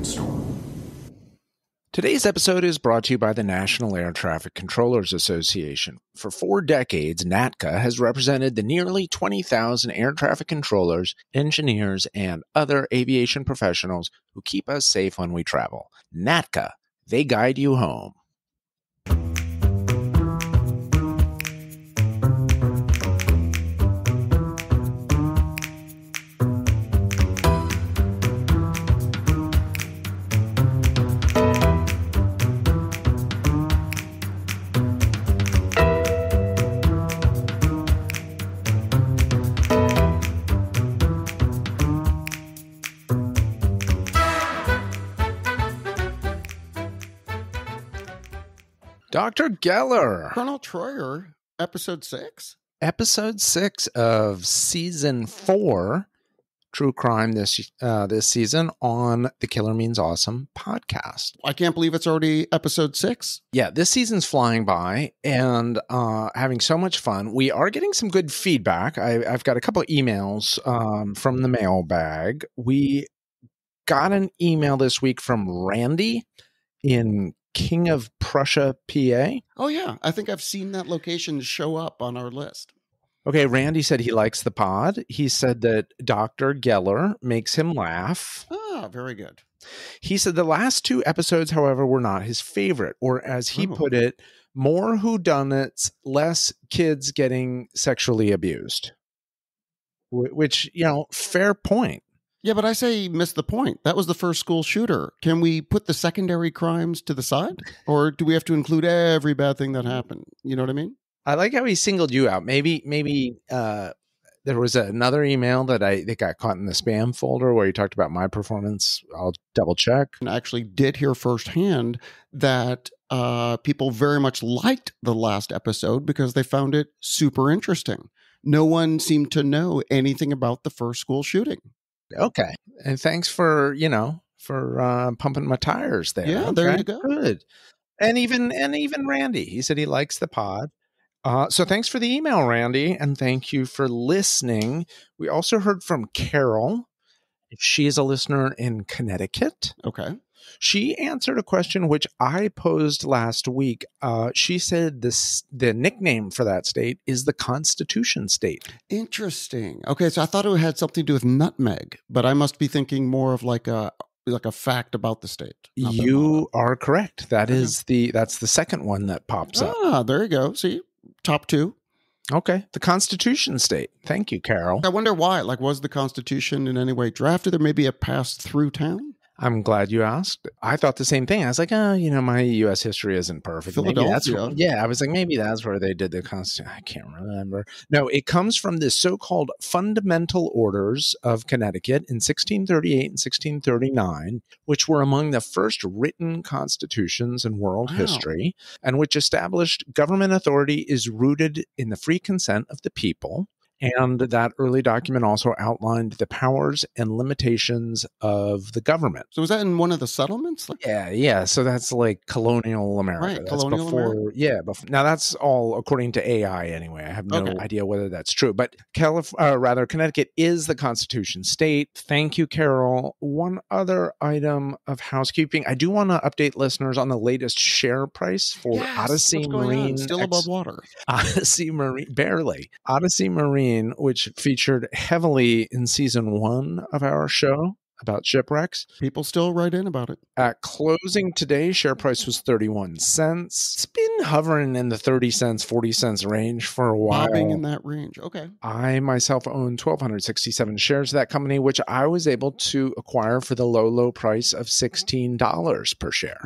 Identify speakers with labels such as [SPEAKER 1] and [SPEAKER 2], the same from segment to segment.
[SPEAKER 1] Brainstorm.
[SPEAKER 2] Today's episode is brought to you by the National Air Traffic Controllers Association. For 4 decades, NATCA has represented the nearly 20,000 air traffic controllers, engineers, and other aviation professionals who keep us safe when we travel. NATCA, they guide you home. Dr. Geller.
[SPEAKER 3] Colonel Troyer, episode 6?
[SPEAKER 2] Episode 6 of season 4, True Crime this season on the Killer Means Awesome podcast.
[SPEAKER 3] I can't believe it's already episode 6.
[SPEAKER 2] Yeah, this season's flying by and having so much fun. We are getting some good feedback. I've got a couple of emails from the mailbag. We got an email this week from Randy in King of Prussia, PA.
[SPEAKER 3] Oh, yeah. I think I've seen that location show up on our list.
[SPEAKER 2] Okay, Randy said he likes the pod. He said that Dr. Geller makes him laugh.
[SPEAKER 3] Ah, very good.
[SPEAKER 2] He said the last 2 episodes, however, were not his favorite, or as he put it, more whodunits, less kids getting sexually abused. Which, fair point.
[SPEAKER 3] Yeah, but I say he missed the point. That was the first school shooter. Can we put the secondary crimes to the side? Or do we have to include every bad thing that happened? You know what I mean?
[SPEAKER 2] I like how he singled you out. Maybe there was another email that got caught in the spam folder where you talked about my performance. I'll double check.
[SPEAKER 3] And I actually did hear firsthand that people very much liked the last episode because they found it super interesting. No one seemed to know anything about the first school shooting.
[SPEAKER 2] Okay. And thanks for pumping my tires there.
[SPEAKER 3] Yeah,
[SPEAKER 2] okay.
[SPEAKER 3] There you go.
[SPEAKER 2] Good. And even Randy, he said he likes the pod. So thanks for the email, Randy, and thank you for listening. We also heard from Carol. She is a listener in Connecticut.
[SPEAKER 3] Okay.
[SPEAKER 2] She answered a question which I posed last week. She said the nickname for that state is the Constitution State.
[SPEAKER 3] Interesting. Okay, so I thought it had something to do with nutmeg, but I must be thinking more of like a fact about the state.
[SPEAKER 2] You are correct. That's the second one that pops up.
[SPEAKER 3] Ah, there you go. See, top 2.
[SPEAKER 2] Okay, the Constitution State. Thank you, Carol.
[SPEAKER 3] I wonder why. Like, was the Constitution in any way drafted, or maybe it passed through town?
[SPEAKER 2] I'm glad you asked. I thought the same thing. I was like, my U.S. history isn't perfect.
[SPEAKER 3] Philadelphia.
[SPEAKER 2] I was like, maybe that's where they did the Constitution. I can't remember. No, it comes from the so-called Fundamental Orders of Connecticut in 1638 and 1639, which were among the first written constitutions in world history, and which established government authority is rooted in the free consent of the people. And that early document also outlined the powers and limitations of the government.
[SPEAKER 3] So was that in one of the settlements?
[SPEAKER 2] Yeah. So that's like colonial America.
[SPEAKER 3] Right,
[SPEAKER 2] that's
[SPEAKER 3] colonial America.
[SPEAKER 2] Yeah. Now that's all according to AI anyway. I have no idea whether that's true. But Connecticut is the Constitution State. Thank you, Carol. One other item of housekeeping. I do want to update listeners on the latest share price for Odyssey Marine.
[SPEAKER 3] Still above water.
[SPEAKER 2] Odyssey Marine, barely. Odyssey Marine, which featured heavily in season 1 of our show about shipwrecks.
[SPEAKER 3] People still write in about it.
[SPEAKER 2] At closing today, share price was 31 cents. It's been hovering in the 30 cents, 40 cents range for a while.
[SPEAKER 3] Bobbing in that range. Okay.
[SPEAKER 2] I myself own 1,267 shares of that company, which I was able to acquire for the low price of $16 per share.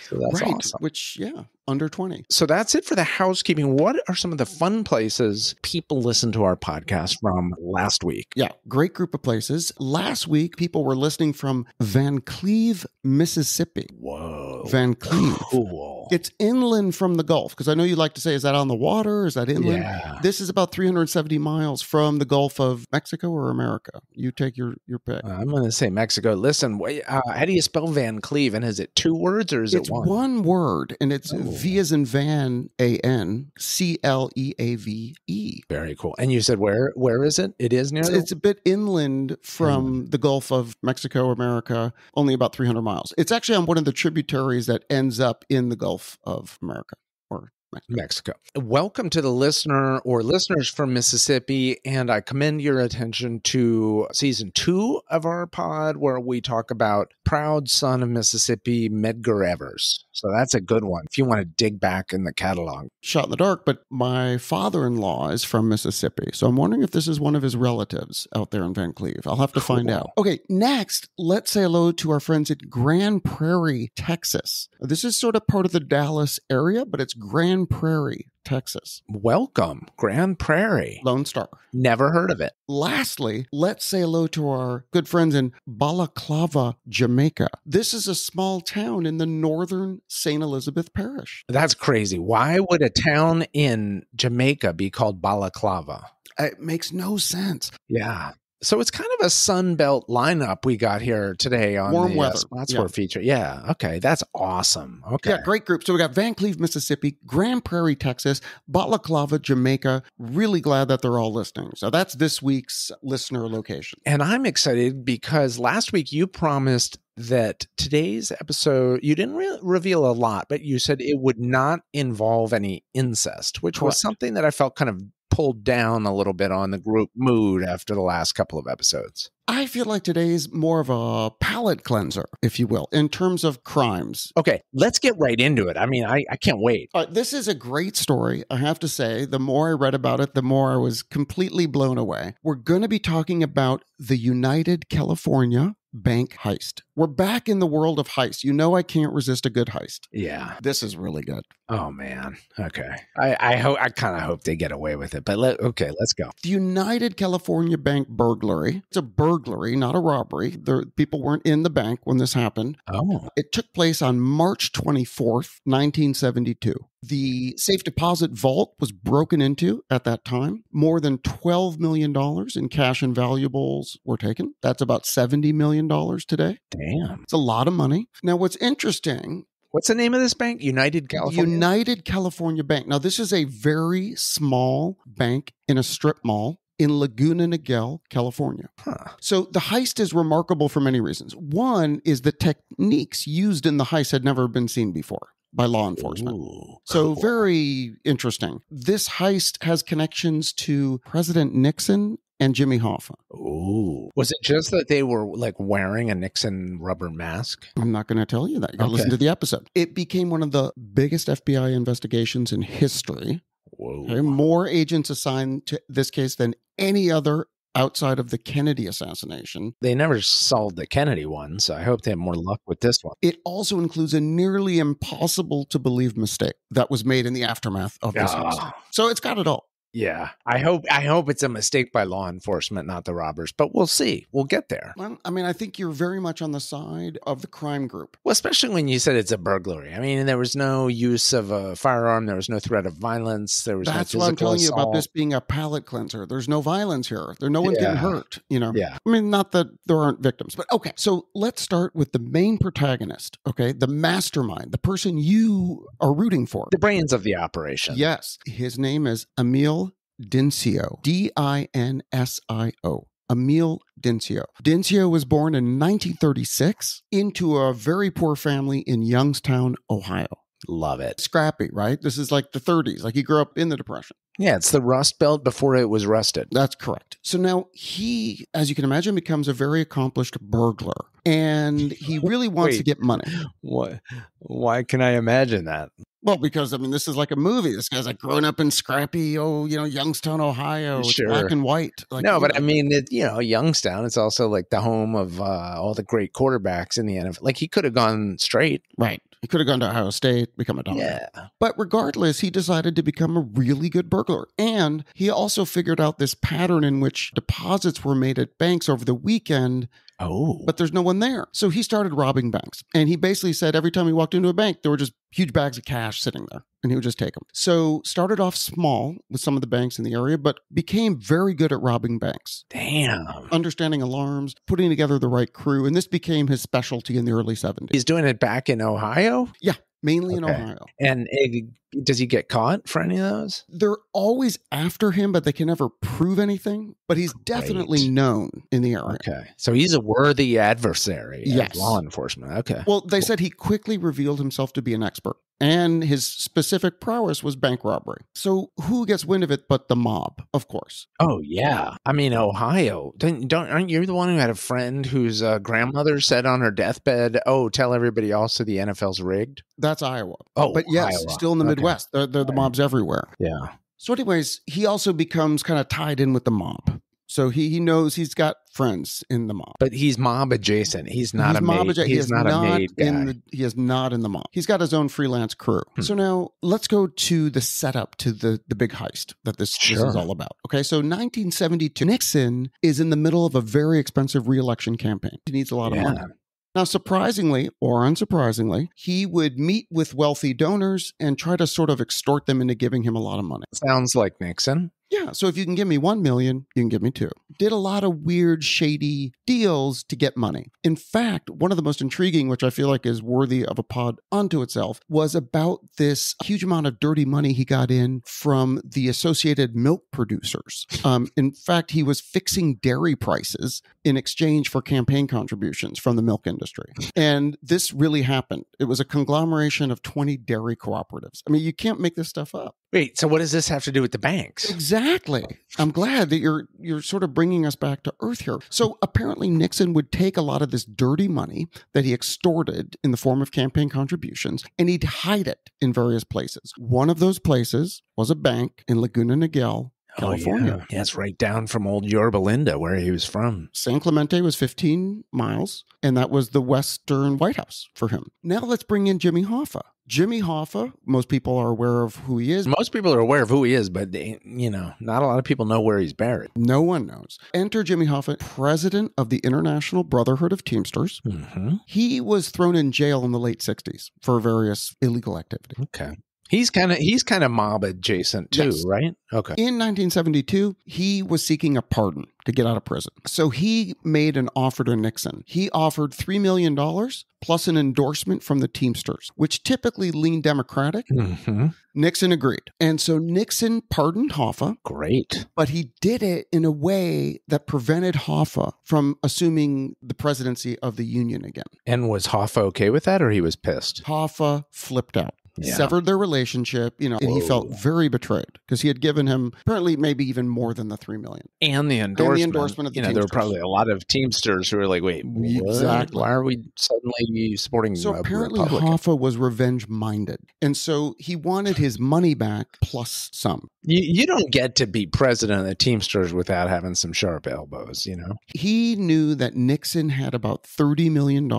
[SPEAKER 2] So that's awesome.
[SPEAKER 3] Which, under 20.
[SPEAKER 2] So that's it for the housekeeping. What are some of the fun places people listen to our podcast from last week?
[SPEAKER 3] Yeah, great group of places. Last week, people were listening from Van Cleve, Mississippi.
[SPEAKER 2] Whoa.
[SPEAKER 3] Van Cleve.
[SPEAKER 2] Cool. cool.
[SPEAKER 3] It's inland from the Gulf, because I know you like to say, is that on the water? Is that inland?
[SPEAKER 2] Yeah.
[SPEAKER 3] This is about 370 miles from the Gulf of Mexico or America. You take your pick.
[SPEAKER 2] I'm going to say Mexico. Listen, how do you spell Van Cleve? And is it 2 words or is it one?
[SPEAKER 3] It's one word, and it's V as in Van, A-N, C-L-E-A-V-E.
[SPEAKER 2] Very cool. And you said where is it? It is near
[SPEAKER 3] It's a bit inland from the Gulf of Mexico, America, only about 300 miles. It's actually on one of the tributaries that ends up in the Gulf of America or
[SPEAKER 2] Mexico. Welcome to the listener or listeners from Mississippi, and I commend your attention to season 2 of our pod, where we talk about proud son of Mississippi, Medgar Evers. So that's a good one if you want to dig back in the catalog.
[SPEAKER 3] Shot in the dark, but my father-in-law is from Mississippi, so I'm wondering if this is one of his relatives out there in Van Cleve. I'll have to find out. Okay, next, let's say hello to our friends at Grand Prairie, Texas. This is sort of part of the Dallas area, but it's Grand Prairie, Texas.
[SPEAKER 2] Welcome, Grand Prairie.
[SPEAKER 3] Lone Star.
[SPEAKER 2] Never heard of it.
[SPEAKER 3] Lastly, let's say hello to our good friends in Balaclava, Jamaica. This is a small town in the northern St. Elizabeth Parish.
[SPEAKER 2] That's crazy. Why would a town in Jamaica be called Balaclava?
[SPEAKER 3] It makes no sense.
[SPEAKER 2] Yeah. So it's kind of a Sunbelt lineup we got here today on
[SPEAKER 3] warm
[SPEAKER 2] the
[SPEAKER 3] weather
[SPEAKER 2] Spots for feature. Yeah. Okay. That's awesome. Okay.
[SPEAKER 3] Yeah, great group. So we got Van Cleve, Mississippi, Grand Prairie, Texas, Balaclava, Jamaica. Really glad that they're all listening. So that's this week's listener location.
[SPEAKER 2] And I'm excited because last week you promised that today's episode, you didn't reveal a lot, but you said it would not involve any incest, which was something that I felt kind of pulled down a little bit on the group mood after the last couple of episodes.
[SPEAKER 3] I feel like today's more of a palate cleanser, if you will, in terms of crimes.
[SPEAKER 2] Okay, let's get right into it. I mean, I can't wait.
[SPEAKER 3] This is a great story, I have to say. The more I read about it, the more I was completely blown away. We're going to be talking about the United California Bank heist. We're back in the world of heist. You know I can't resist a good heist.
[SPEAKER 2] Yeah.
[SPEAKER 3] This is really good.
[SPEAKER 2] Oh, man. Okay. I kind of hope they get away with it, but let's go.
[SPEAKER 3] The United California Bank burglary. It's a burglary, not a robbery. The people weren't in the bank when this happened.
[SPEAKER 2] Oh.
[SPEAKER 3] It took place on March 24th, 1972. The safe deposit vault was broken into at that time. More than $12 million in cash and valuables were taken. That's about $70 million today.
[SPEAKER 2] Damn.
[SPEAKER 3] It's a lot of money. Now, what's interesting...
[SPEAKER 2] What's the name of this bank? United California?
[SPEAKER 3] United California Bank. Now, this is a very small bank in a strip mall in Laguna Niguel, California.
[SPEAKER 2] Huh.
[SPEAKER 3] So the heist is remarkable for many reasons. One is the techniques used in the heist had never been seen before by law enforcement.
[SPEAKER 2] Ooh,
[SPEAKER 3] so
[SPEAKER 2] cool.
[SPEAKER 3] Very interesting. This heist has connections to President Nixon and Jimmy Hoffa.
[SPEAKER 2] Ooh. Was it just that they were like wearing a Nixon rubber mask?
[SPEAKER 3] I'm not going to tell you that. You got to listen to the episode. It became one of the biggest FBI investigations in history.
[SPEAKER 2] Whoa.
[SPEAKER 3] Okay, more agents assigned to this case than any other outside of the Kennedy assassination.
[SPEAKER 2] They never solved the Kennedy one, so I hope they have more luck with this one.
[SPEAKER 3] It also includes a nearly impossible to believe mistake that was made in the aftermath of this heist. So it's got it all.
[SPEAKER 2] Yeah. I hope it's a mistake by law enforcement, not the robbers, but we'll see. We'll get there.
[SPEAKER 3] Well, I mean, I think you're very much on the side of the crime group.
[SPEAKER 2] Well, especially when you said it's a burglary. I mean, there was no use of a firearm. There was no threat of violence. There was
[SPEAKER 3] That's
[SPEAKER 2] no
[SPEAKER 3] what I'm telling
[SPEAKER 2] assault.
[SPEAKER 3] you about this being a palate cleanser. There's no violence here. No one's getting hurt, you know?
[SPEAKER 2] Yeah.
[SPEAKER 3] I mean, not that there aren't victims, but okay. So let's start with the main protagonist, okay? The mastermind, the person you are rooting for.
[SPEAKER 2] The brains of the operation.
[SPEAKER 3] Yes. His name is Amil Dinsio. D-I-N-S-I-O. Amil Dinsio. Dinsio was born in 1936 into a very poor family in Youngstown, Ohio.
[SPEAKER 2] Love it.
[SPEAKER 3] Scrappy, right? This is like the 30s. Like he grew up in the Depression.
[SPEAKER 2] Yeah, it's the Rust Belt before it was rusted.
[SPEAKER 3] That's correct. So now he, as you can imagine, becomes a very accomplished burglar. And he really wants to get money.
[SPEAKER 2] What? Why can I imagine that?
[SPEAKER 3] Well, because, I mean, this is like a movie. This guy's like growing up in scrappy, Youngstown, Ohio. It's
[SPEAKER 2] Sure.
[SPEAKER 3] black and white. Like,
[SPEAKER 2] no, but I mean, Youngstown, it's also like the home of all the great quarterbacks in the NFL. Like he could have gone straight.
[SPEAKER 3] Right. He could have gone to Ohio State, become a doctor.
[SPEAKER 2] Yeah.
[SPEAKER 3] But regardless, he decided to become a really good burglar. And he also figured out this pattern in which deposits were made at banks over the weekend.
[SPEAKER 2] Oh.
[SPEAKER 3] But there's no one there. So he started robbing banks. And he basically said every time he walked into a bank, there were just huge bags of cash sitting there, and he would just take them. So started off small with some of the banks in the area, but became very good at robbing banks.
[SPEAKER 2] Damn.
[SPEAKER 3] Understanding alarms, putting together the right crew, and this became his specialty in the early 70s.
[SPEAKER 2] He's doing it back in Ohio?
[SPEAKER 3] Yeah, mainly in Ohio.
[SPEAKER 2] And does he get caught for any of those?
[SPEAKER 3] They're always after him, but they can never prove anything. But he's definitely known in the area.
[SPEAKER 2] Okay. So he's a worthy adversary of law enforcement. Okay.
[SPEAKER 3] Well, they said he quickly revealed himself to be an expert, and his specific prowess was bank robbery. So who gets wind of it but the mob, of course?
[SPEAKER 2] Oh, yeah. I mean, Ohio. Aren't you the one who had a friend whose grandmother said on her deathbed, oh, tell everybody else that the NFL's rigged?
[SPEAKER 3] That's Iowa.
[SPEAKER 2] Oh,
[SPEAKER 3] but yes,
[SPEAKER 2] Iowa.
[SPEAKER 3] Still in the Midwest. They're the mobs everywhere.
[SPEAKER 2] Yeah.
[SPEAKER 3] So anyways, he also becomes kind of tied in with the mob. So he knows he's got friends in the mob.
[SPEAKER 2] But he's mob adjacent. He's not a maid. He's not a maid guy.
[SPEAKER 3] He is not in the mob. He's got his own freelance crew. So now let's go to the setup to the big heist that this is all about. Okay, so 1972, Nixon is in the middle of a very expensive re-election campaign. He needs a lot of money. Now, surprisingly or unsurprisingly, he would meet with wealthy donors and try to sort of extort them into giving him a lot of money.
[SPEAKER 2] Sounds like Nixon.
[SPEAKER 3] Yeah, so if you can give me 1 million, you can give me 2. Did a lot of weird, shady deals to get money. In fact, one of the most intriguing, which I feel like is worthy of a pod unto itself, was about this huge amount of dirty money he got in from the associated milk producers. In fact, he was fixing dairy prices in exchange for campaign contributions from the milk industry. And this really happened. It was a conglomeration of 20 dairy cooperatives. I mean, you can't make this stuff up.
[SPEAKER 2] Wait, so what does this have to do with the banks?
[SPEAKER 3] Exactly. I'm glad that you're sort of bringing us back to earth here. So apparently Nixon would take a lot of this dirty money that he extorted in the form of campaign contributions, and he'd hide it in various places. One of those places was a bank in Laguna Niguel, California.
[SPEAKER 2] Yeah, it's right down from old Yorba Linda, where he was from.
[SPEAKER 3] San Clemente was 15 miles, and that was the Western White House for him. Now let's bring in Jimmy Hoffa. Jimmy Hoffa, most people are aware of who he is.
[SPEAKER 2] Most people are aware of who he is, but, not a lot of people know where he's buried.
[SPEAKER 3] No one knows. Enter Jimmy Hoffa, president of the International Brotherhood of Teamsters. Mm-hmm. He was thrown in jail in the late 60s for various illegal activity.
[SPEAKER 2] Okay. He's kind of mob adjacent too, right? Okay.
[SPEAKER 3] In 1972, he was seeking a pardon to get out of prison. So he made an offer to Nixon. He offered $3 million plus an endorsement from the Teamsters, which typically leaned Democratic. Mm-hmm. Nixon agreed. And so Nixon pardoned Hoffa.
[SPEAKER 2] Great.
[SPEAKER 3] But he did it in a way that prevented Hoffa from assuming the presidency of the Union again.
[SPEAKER 2] And was Hoffa okay with that, or he was pissed?
[SPEAKER 3] Hoffa flipped out. Severed their relationship, and he felt very betrayed because he had given him apparently maybe even more than the $3 million.
[SPEAKER 2] And the endorsement of the Teamsters. There were probably a lot of Teamsters who were like, wait, exactly. Why are we suddenly supporting
[SPEAKER 3] So apparently Hoffa was revenge-minded. And so he wanted his money back plus some.
[SPEAKER 2] You don't get to be president of the Teamsters without having some sharp elbows,
[SPEAKER 3] He knew that Nixon had about $30 million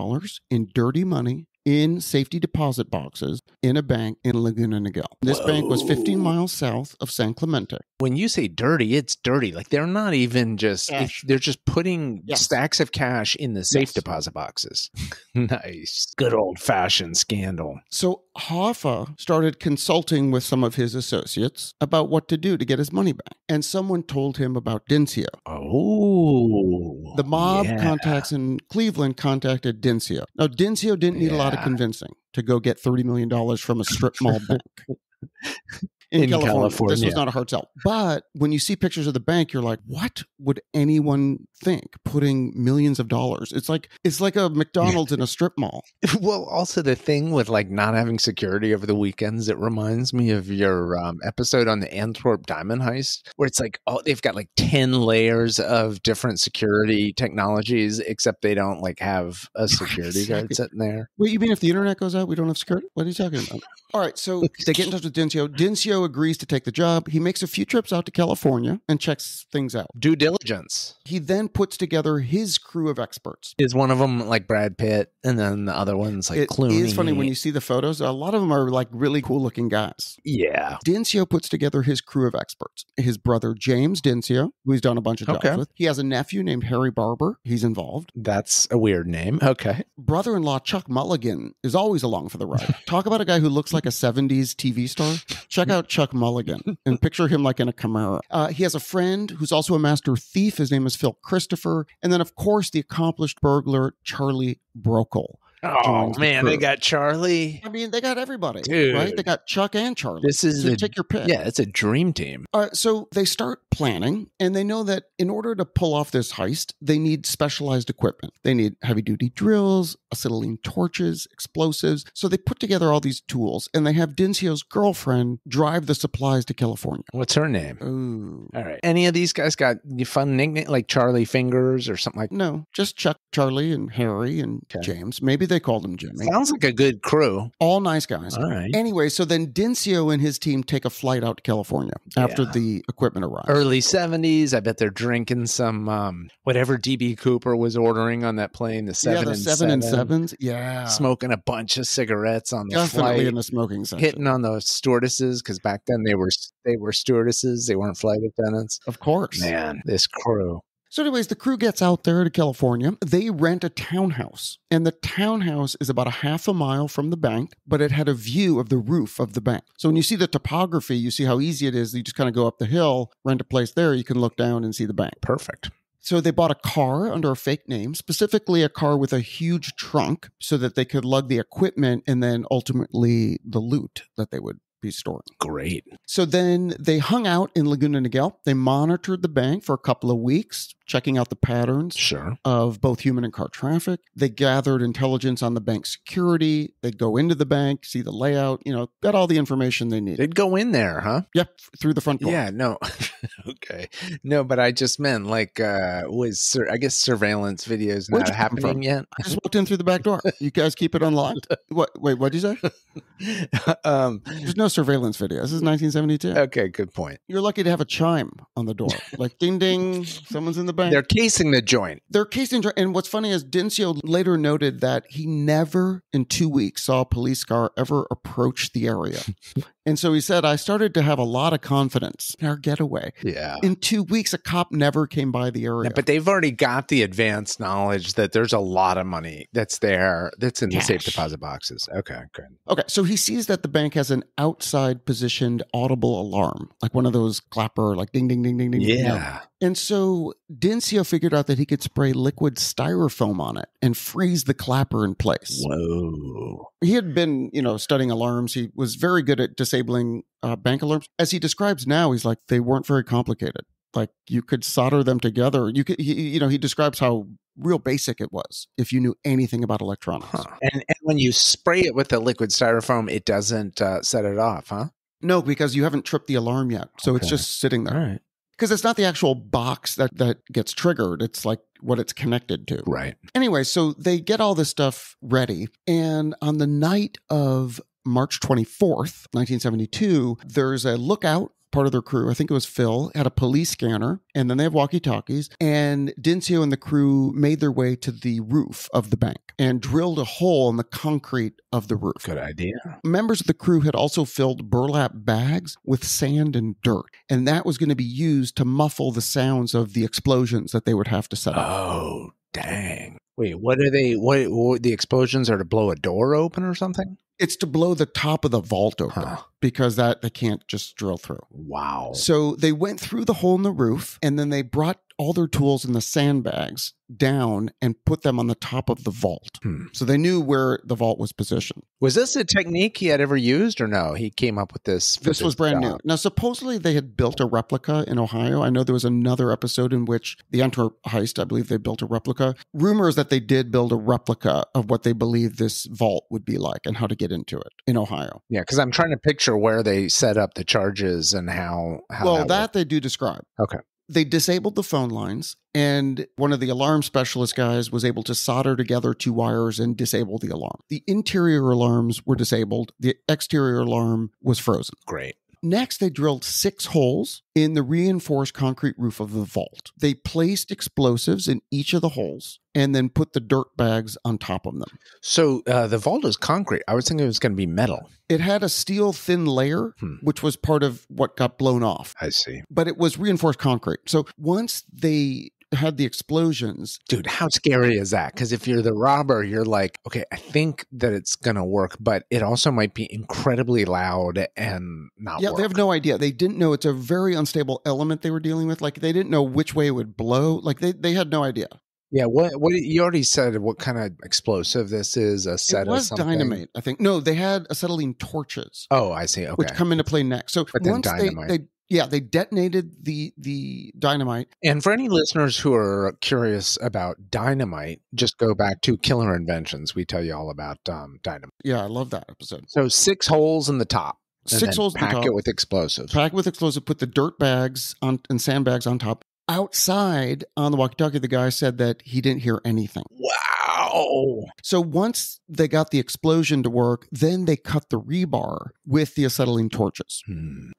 [SPEAKER 3] in dirty money in safety deposit boxes in a bank in Laguna Niguel. This bank was 15 miles south of San Clemente.
[SPEAKER 2] When you say dirty, it's dirty. Like they're not even just, they're just putting stacks of cash in the safe deposit boxes. Nice. Good old fashioned scandal.
[SPEAKER 3] So Hoffa started consulting with some of his associates about what to do to get his money back. And someone told him about Dinsio.
[SPEAKER 2] Oh.
[SPEAKER 3] The mob contacts in Cleveland contacted Dinsio. Now, Dinsio didn't need a lot of convincing to go get $30 million from a strip mall bank. In California. This was not a hard sell. But when you see pictures of the bank, you're like, what would anyone think putting millions of dollars? It's like a McDonald's in a strip mall.
[SPEAKER 2] Well, also the thing with like not having security over the weekends, it reminds me of your episode on the Antwerp diamond heist, where it's like, they've got like 10 layers of different security technologies, except they don't like have a security guard sitting there.
[SPEAKER 3] Wait, you mean if the internet goes out, we don't have security? What are you talking about? All right, so they get in touch with Dinsio. Dinsio Dinsio agrees to take the job. He makes a few trips out to California and checks things out.
[SPEAKER 2] Due diligence.
[SPEAKER 3] He then puts together his crew of experts.
[SPEAKER 2] Is one of them like Brad Pitt, and then the other one's like Clooney?
[SPEAKER 3] It is funny when you see the photos. A lot of them are like really cool looking guys.
[SPEAKER 2] Yeah.
[SPEAKER 3] Dinsio puts together his crew of experts. His brother James Dinsio, who he's done a bunch of jobs with. He has a nephew named Harry Barber. He's involved.
[SPEAKER 2] That's a weird name. Okay.
[SPEAKER 3] Brother-in-law Chuck Mulligan is always along for the ride. Talk about a guy who looks like a 70s TV star. Check out Chuck Mulligan and picture him like in a Camaro. He has a friend who's also a master thief. His name is Phil Christopher. And then, of course, the accomplished burglar Charlie Brokel.
[SPEAKER 2] Oh, man, they got Charlie.
[SPEAKER 3] I mean, they got everybody,
[SPEAKER 2] dude.
[SPEAKER 3] Right? They got Chuck and Charlie.
[SPEAKER 2] This is
[SPEAKER 3] so take your pick.
[SPEAKER 2] Yeah, it's a dream team.
[SPEAKER 3] So they start planning, and they know that in order to pull off this heist, they need specialized equipment. They need heavy-duty drills, acetylene torches, explosives. So they put together all these tools, and they have Dinsio's girlfriend drive the supplies to California.
[SPEAKER 2] What's her name?
[SPEAKER 3] Ooh.
[SPEAKER 2] All right. Any of these guys got fun nickname like Charlie Fingers or something like that?
[SPEAKER 3] No, just Chuck, Charlie, and Harry, and James. Maybe they called him Jimmy.
[SPEAKER 2] Sounds like a good crew.
[SPEAKER 3] All nice guys.
[SPEAKER 2] All right.
[SPEAKER 3] Anyway, so then Dinsio and his team take a flight out to California after the equipment arrives.
[SPEAKER 2] Early 70s. I bet they're drinking some whatever DB Cooper was ordering on that plane, the 7 and 7.
[SPEAKER 3] 7 and 7s. Yeah.
[SPEAKER 2] Smoking a bunch of cigarettes on the
[SPEAKER 3] Definitely
[SPEAKER 2] flight.
[SPEAKER 3] in the smoking section.
[SPEAKER 2] Hitting on those stewardesses, because back then they were stewardesses. They weren't flight attendants.
[SPEAKER 3] Of course.
[SPEAKER 2] Man, this crew.
[SPEAKER 3] So anyways, the crew gets out there to California. They rent a townhouse, and the townhouse is about a half a mile from the bank, but it had a view of the roof of the bank. So when you see the topography, you see how easy it is. You just kind of go up the hill, rent a place there. You can look down and see the bank.
[SPEAKER 2] Perfect.
[SPEAKER 3] So they bought a car under a fake name, specifically a car with a huge trunk so that they could lug the equipment and then ultimately the loot that they would be storing.
[SPEAKER 2] Great.
[SPEAKER 3] So then they hung out in Laguna Niguel. They monitored the bank for a couple of weeks, checking out the patterns of both human and car traffic. They gathered intelligence on the bank's security. They'd go into the bank, see the layout, got all the information they needed.
[SPEAKER 2] They'd go in there, huh?
[SPEAKER 3] Yep, through the front door.
[SPEAKER 2] Yeah, no. Okay. No, but I just meant I guess surveillance videos not happening yet.
[SPEAKER 3] I just walked in through the back door. You guys keep it unlocked? Wait, what'd you say? There's no surveillance video. This is 1972.
[SPEAKER 2] Okay, good point.
[SPEAKER 3] You're lucky to have a chime on the door. Like, ding, ding, someone's in the bank.
[SPEAKER 2] They're casing the joint.
[SPEAKER 3] And what's funny is Dinsio later noted that he never in 2 weeks saw a police car ever approach the area. And so he said, I started to have a lot of confidence in our getaway.
[SPEAKER 2] Yeah.
[SPEAKER 3] In 2 weeks, a cop never came by the area.
[SPEAKER 2] Yeah, but they've already got the advanced knowledge that there's a lot of money that's there, that's in the safe deposit boxes. Okay, good.
[SPEAKER 3] Okay, so he sees that the bank has an outside positioned audible alarm, like one of those clapper, like ding, ding, ding, ding, ding.
[SPEAKER 2] Yeah.
[SPEAKER 3] And so Dinsio figured out that he could spray liquid styrofoam on it and freeze the clapper in place.
[SPEAKER 2] Whoa.
[SPEAKER 3] He had been, studying alarms. He was very good at disabling bank alarms. As he describes now, he's like, they weren't very complicated. Like, you could solder them together. He describes how real basic it was if you knew anything about electronics.
[SPEAKER 2] Huh. And when you spray it with the liquid styrofoam, it doesn't set it off, huh?
[SPEAKER 3] No, because you haven't tripped the alarm yet. So it's just sitting there.
[SPEAKER 2] All right.
[SPEAKER 3] Because it's not the actual box that gets triggered. It's like what it's connected to.
[SPEAKER 2] Right.
[SPEAKER 3] Anyway, so they get all this stuff ready. And on the night of March 24th, 1972, there's a lookout. Part of their crew, I think it was Phil, had a police scanner, and then they have walkie-talkies, and Dinsio and the crew made their way to the roof of the bank and drilled a hole in the concrete of the roof.
[SPEAKER 2] Good idea.
[SPEAKER 3] Members of the crew had also filled burlap bags with sand and dirt, and that was going to be used to muffle the sounds of the explosions that they would have to set up.
[SPEAKER 2] Oh, dang. Wait, what are they? What the explosions are to blow a door open or something?
[SPEAKER 3] It's to blow the top of the vault open because that they can't just drill through.
[SPEAKER 2] Wow.
[SPEAKER 3] So they went through the hole in the roof, and then they brought all their tools in the sandbags down and put them on the top of the vault. So they knew where the vault was positioned.
[SPEAKER 2] Was this a technique he had ever used or no? He came up with this.
[SPEAKER 3] This was brand new. Now, supposedly they had built a replica in Ohio. I know there was another episode in which the Antwerp heist, I believe they built a replica. Rumors that they did build a replica of what they believed this vault would be like and how to get into it in Ohio.
[SPEAKER 2] Yeah, because I'm trying to picture where they set up the charges and how
[SPEAKER 3] that they do describe.
[SPEAKER 2] Okay.
[SPEAKER 3] They disabled the phone lines, and one of the alarm specialist guys was able to solder together two wires and disable the alarm. The interior alarms were disabled. The exterior alarm was frozen.
[SPEAKER 2] Great.
[SPEAKER 3] Next, they drilled 6 holes in the reinforced concrete roof of the vault. They placed explosives in each of the holes and then put the dirt bags on top of them.
[SPEAKER 2] So the vault is concrete. I was thinking it was going to be metal.
[SPEAKER 3] It had a steel thin layer, which was part of what got blown off.
[SPEAKER 2] I see.
[SPEAKER 3] But it was reinforced concrete. So once they had the explosions.
[SPEAKER 2] Dude, how scary is that? Because if you're the robber, you're like, okay, I think that it's going to work, but it also might be incredibly loud and not work.
[SPEAKER 3] They have no idea. They didn't know. It's a very unstable element they were dealing with. Like, they didn't know which way it would blow. Like, they had no idea.
[SPEAKER 2] Yeah, what you already said what kind of explosive this is, a set of something?
[SPEAKER 3] It was dynamite, I think. No, they had acetylene torches.
[SPEAKER 2] Oh, I see. Okay.
[SPEAKER 3] Which come into play next. So
[SPEAKER 2] but
[SPEAKER 3] once
[SPEAKER 2] dynamite.
[SPEAKER 3] they detonated the dynamite.
[SPEAKER 2] And for any listeners who are curious about dynamite, just go back to Killer Inventions. We tell you all about dynamite.
[SPEAKER 3] Yeah, I love that episode.
[SPEAKER 2] So 6 holes in the top.
[SPEAKER 3] 6 holes in the top.
[SPEAKER 2] Pack it with explosives.
[SPEAKER 3] Pack it with explosives. Put the dirt bags and sandbags on top. Outside on the walkie-talkie, the guy said that he didn't hear anything.
[SPEAKER 2] Wow.
[SPEAKER 3] So once they got the explosion to work, then they cut the rebar with the acetylene torches.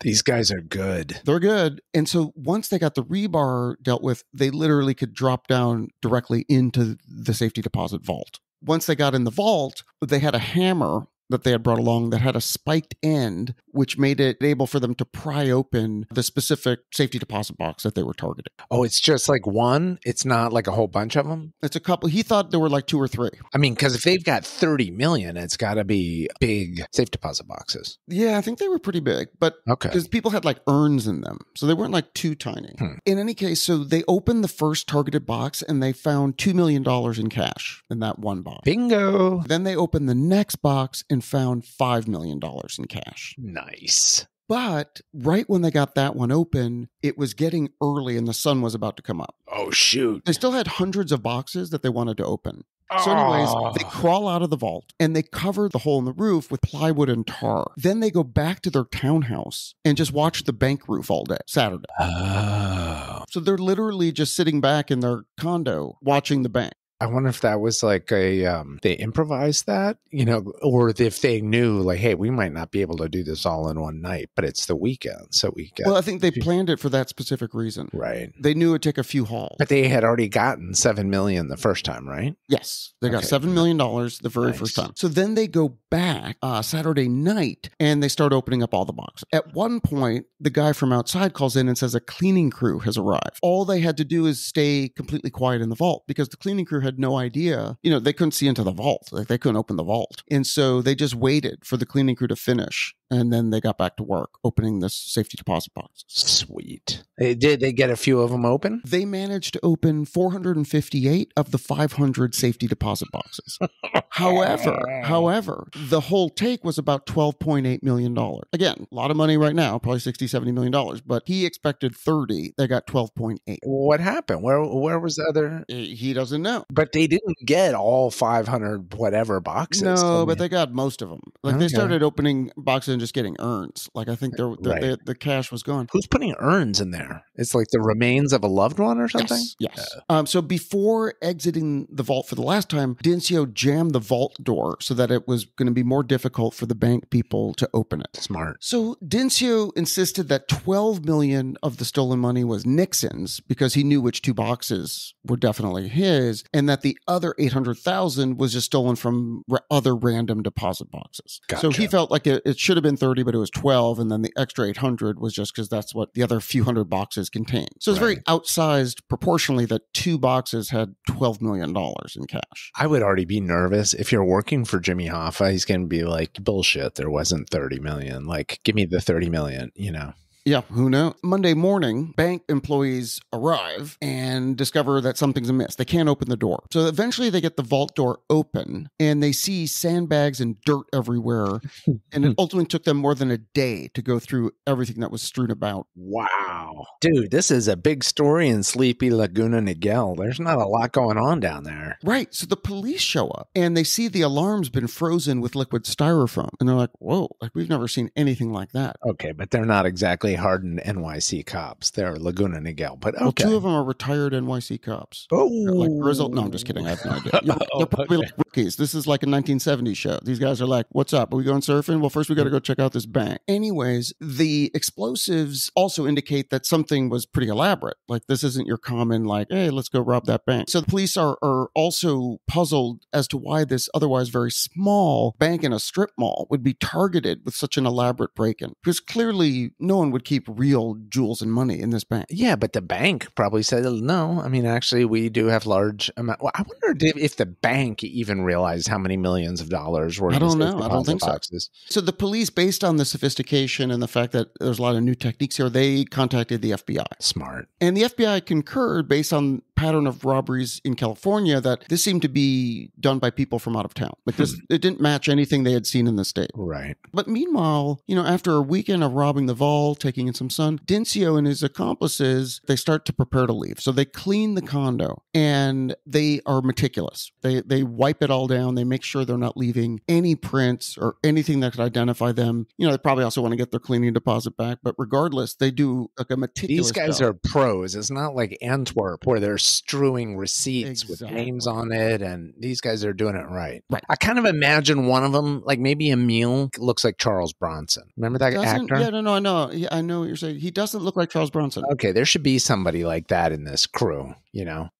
[SPEAKER 2] These guys are good.
[SPEAKER 3] They're good. And so once they got the rebar dealt with, they literally could drop down directly into the safety deposit vault. Once they got in the vault, they had a hammer that they had brought along that had a spiked end, which made it able for them to pry open the specific safety deposit box that they were targeting.
[SPEAKER 2] Oh, it's just like one? It's not like a whole bunch of them?
[SPEAKER 3] It's a couple. He thought there were like 2 or 3.
[SPEAKER 2] I mean, because if they've got 30 million, it's got to be big safe deposit boxes.
[SPEAKER 3] Yeah, I think they were pretty big, but because people had like urns in them. So they weren't like too tiny. In any case, so they opened the first targeted box and they found $2 million in cash in that one box.
[SPEAKER 2] Bingo.
[SPEAKER 3] Then they opened the next box and found $5 million in cash.
[SPEAKER 2] Nice.
[SPEAKER 3] But right when they got that one open, it was getting early and the sun was about to come up.
[SPEAKER 2] Oh, shoot.
[SPEAKER 3] They still had hundreds of boxes that they wanted to open. So anyways, they crawl out of the vault and they cover the hole in the roof with plywood and tar. Then they go back to their townhouse and just watch the bank roof all day, Saturday.
[SPEAKER 2] Oh.
[SPEAKER 3] So they're literally just sitting back in their condo watching the bank.
[SPEAKER 2] I wonder if that was like they improvised that, or if they knew like, hey, we might not be able to do this all in one night, but it's the weekend. So we get.
[SPEAKER 3] Well, I think they planned it for that specific reason.
[SPEAKER 2] Right.
[SPEAKER 3] They knew it'd take a few hauls.
[SPEAKER 2] But they had already gotten $7 million the first time, right?
[SPEAKER 3] Yes. They got $7 million the very first time. So then they go back Saturday night and they start opening up all the boxes. At one point, the guy from outside calls in and says a cleaning crew has arrived. All they had to do is stay completely quiet in the vault because the cleaning crew had no idea. They couldn't see into the vault. Like, they couldn't open the vault. And so they just waited for the cleaning crew to finish. And then they got back to work opening this safety deposit boxes.
[SPEAKER 2] Sweet. Did they get a few of them open?
[SPEAKER 3] They managed to open 458 of the 500 safety deposit boxes. However, the whole take was about $12.8 million. Again, a lot of money right now, probably $60-70 million, but he expected 30. They got 12.8.
[SPEAKER 2] What happened? Where was the other?
[SPEAKER 3] He doesn't know.
[SPEAKER 2] But they didn't get all 500 whatever boxes.
[SPEAKER 3] No, but they got most of them. Like, they started opening boxes and just getting urns. Like, I think the cash was gone.
[SPEAKER 2] Who's putting urns in there? It's like the remains of a loved one or something?
[SPEAKER 3] Yes. So before exiting the vault for the last time, Dinsio jammed the vault door so that it was going to be more difficult for the bank people to open it.
[SPEAKER 2] Smart.
[SPEAKER 3] So Dinsio insisted that 12 million of the stolen money was Nixon's because he knew which 2 boxes were definitely his, and that the other 800,000 was just stolen from other random deposit boxes.
[SPEAKER 2] Gotcha.
[SPEAKER 3] So he felt like it should have been 30, but it was 12, and then the extra 800 was just because that's what the other few hundred boxes contained. So it's very outsized proportionally that 2 boxes had $12 million in cash.
[SPEAKER 2] I would already be nervous. If you're working for Jimmy Hoffa, he's going to be like, bullshit, there wasn't 30 million. Like, give me the 30 million,
[SPEAKER 3] Yeah, who knows? Monday morning, bank employees arrive and discover that something's amiss. They can't open the door. So eventually they get the vault door open and they see sandbags and dirt everywhere. And it ultimately took them more than a day to go through everything that was strewn about.
[SPEAKER 2] Wow. Dude, this is a big story in sleepy Laguna Niguel. There's not a lot going on down there.
[SPEAKER 3] Right. So the police show up and they see the alarm's been frozen with liquid styrofoam. And they're like, whoa, like, we've never seen anything like that.
[SPEAKER 2] Okay, but they're not exactly hardened NYC cops. They're Laguna Niguel, but okay.
[SPEAKER 3] Well, 2 of them are retired NYC cops.
[SPEAKER 2] Oh.
[SPEAKER 3] Like grizzled. No, I'm just kidding. I have no idea. They're probably like piece. This is like a 1970s show. These guys are like, what's up? Are we going surfing? Well, first we got to go check out this bank. Anyways, the explosives also indicate that something was pretty elaborate. Like, this isn't your common, like, hey, let's go rob that bank. So the police are also puzzled as to why this otherwise very small bank in a strip mall would be targeted with such an elaborate break-in. Because clearly no one would keep real jewels and money in this bank.
[SPEAKER 2] Yeah, but the bank probably said, no, I mean, actually, we do have large amount. Well, I wonder if the bank even realized how many millions of dollars were in
[SPEAKER 3] I don't know.
[SPEAKER 2] those
[SPEAKER 3] I don't think
[SPEAKER 2] boxes.
[SPEAKER 3] So the police, based on the sophistication and the fact that there's a lot of new techniques here, they contacted the FBI.
[SPEAKER 2] Smart.
[SPEAKER 3] And the FBI concurred based on pattern of robberies in California that this seemed to be done by people from out of town. Like this, it didn't match anything they had seen in the state.
[SPEAKER 2] Right.
[SPEAKER 3] But meanwhile, after a weekend of robbing the vault, taking in some sun, Dinsio and his accomplices, they start to prepare to leave. So they clean the condo and they are meticulous. They wipe it all down. They make sure they're not leaving any prints or anything that could identify them. They probably also want to get their cleaning deposit back. But regardless, they do like a meticulous
[SPEAKER 2] These guys
[SPEAKER 3] job.
[SPEAKER 2] are pros. It's not like Antwerp where they're strewing receipts with names on it, and these guys are doing it right. I kind of imagine one of them, like maybe Amil, looks like Charles Bronson. Remember that actor?
[SPEAKER 3] Yeah, no, I know. Yeah, I know what you're saying. He doesn't look like Charles Bronson.
[SPEAKER 2] Okay, there should be somebody like that in this crew,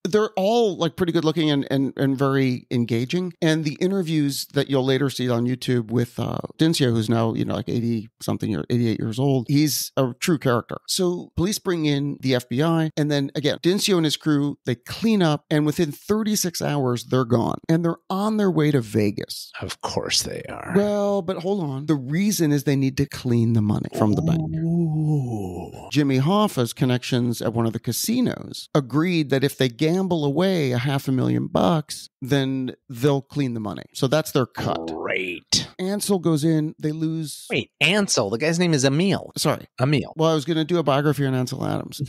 [SPEAKER 3] They're all like pretty good looking and very engaging. And the interviews that you'll later see on YouTube with Dinsio, who's now, like 80 something or 88 years old, he's a true character. So police bring in the FBI. And then again, Dinsio and his crew, they clean up. And within 36 hours, they're gone. And they're on their way to Vegas.
[SPEAKER 2] Of course they are.
[SPEAKER 3] Well, but hold on. The reason is they need to clean the money from the bank.
[SPEAKER 2] Ooh.
[SPEAKER 3] Jimmy Hoffa's connections at one of the casinos agreed that if they gamble away $500,000, then they'll clean the money. So that's their cut.
[SPEAKER 2] Great.
[SPEAKER 3] Ansel goes in, they lose.
[SPEAKER 2] Wait, Ansel, the guy's name is Amil.
[SPEAKER 3] Sorry.
[SPEAKER 2] Amil.
[SPEAKER 3] Well, I was going to do a biography on Ansel Adams.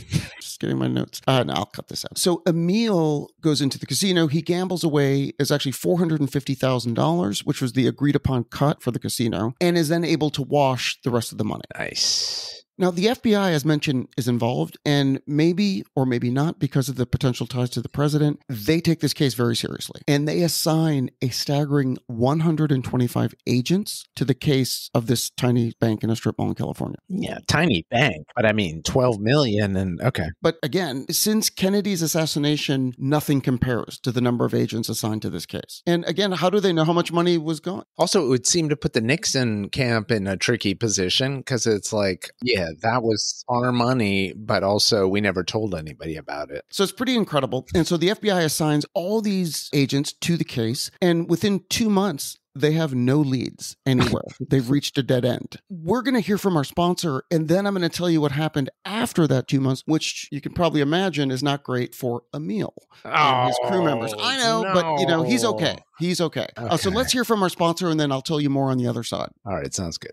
[SPEAKER 3] Just getting my notes. No, I'll cut this out. So Amil goes into the casino. He gambles away. It's actually $450,000, which was the agreed upon cut for the casino, and is then able to wash the rest of the money.
[SPEAKER 2] Nice.
[SPEAKER 3] Now, the FBI, as mentioned, is involved, and maybe or maybe not because of the potential ties to the president, they take this case very seriously. And they assign a staggering 125 agents to the case of this tiny bank in a strip mall in California.
[SPEAKER 2] Yeah, tiny bank, but I mean, 12 million and okay.
[SPEAKER 3] But again, since Kennedy's assassination, nothing compares to the number of agents assigned to this case. And again, how do they know how much money was gone?
[SPEAKER 2] Also, it would seem to put the Nixon camp in a tricky position because it's like, yeah, that was our money, but also we never told anybody about it.
[SPEAKER 3] So it's pretty incredible. And so the FBI assigns all these agents to the case, and within 2 months, they have no leads anywhere. They've reached a dead end. We're going to hear from our sponsor, and then I'm going to tell you what happened after that 2 months, which you can probably imagine is not great for Amil and his crew members. I know, but he's okay. He's okay. So let's hear from our sponsor, and then I'll tell you more on the other side.
[SPEAKER 2] All right, sounds good.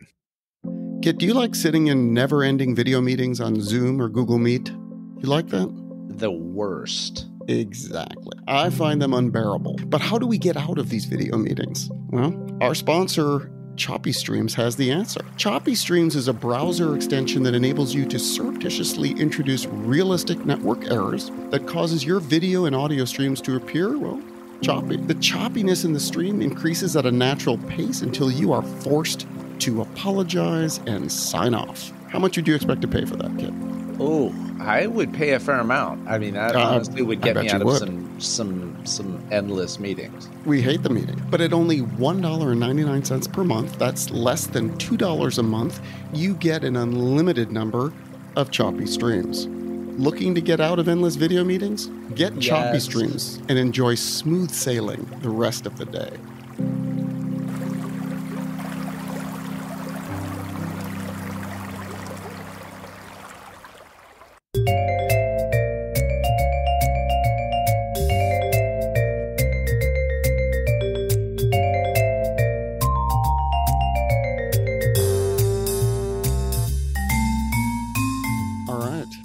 [SPEAKER 3] Kit, do you like sitting in never-ending video meetings on Zoom or Google Meet? You like that?
[SPEAKER 2] The worst.
[SPEAKER 3] Exactly. I find them unbearable. But how do we get out of these video meetings? Well, our sponsor, Choppy Streams, has the answer. Choppy Streams is a browser extension that enables you to surreptitiously introduce realistic network errors that causes your video and audio streams to appear, well, choppy. The choppiness in the stream increases at a natural pace until you are forced to apologize and sign off. How much would you expect to pay for that, Kit?
[SPEAKER 2] Oh, I would pay a fair amount. I mean, that honestly would get me out of some endless meetings.
[SPEAKER 3] We hate the meeting. But at only $1.99 per month, that's less than $2 a month, you get an unlimited number of choppy streams. Looking to get out of endless video meetings? Get Choppy Streams and enjoy smooth sailing the rest of the day.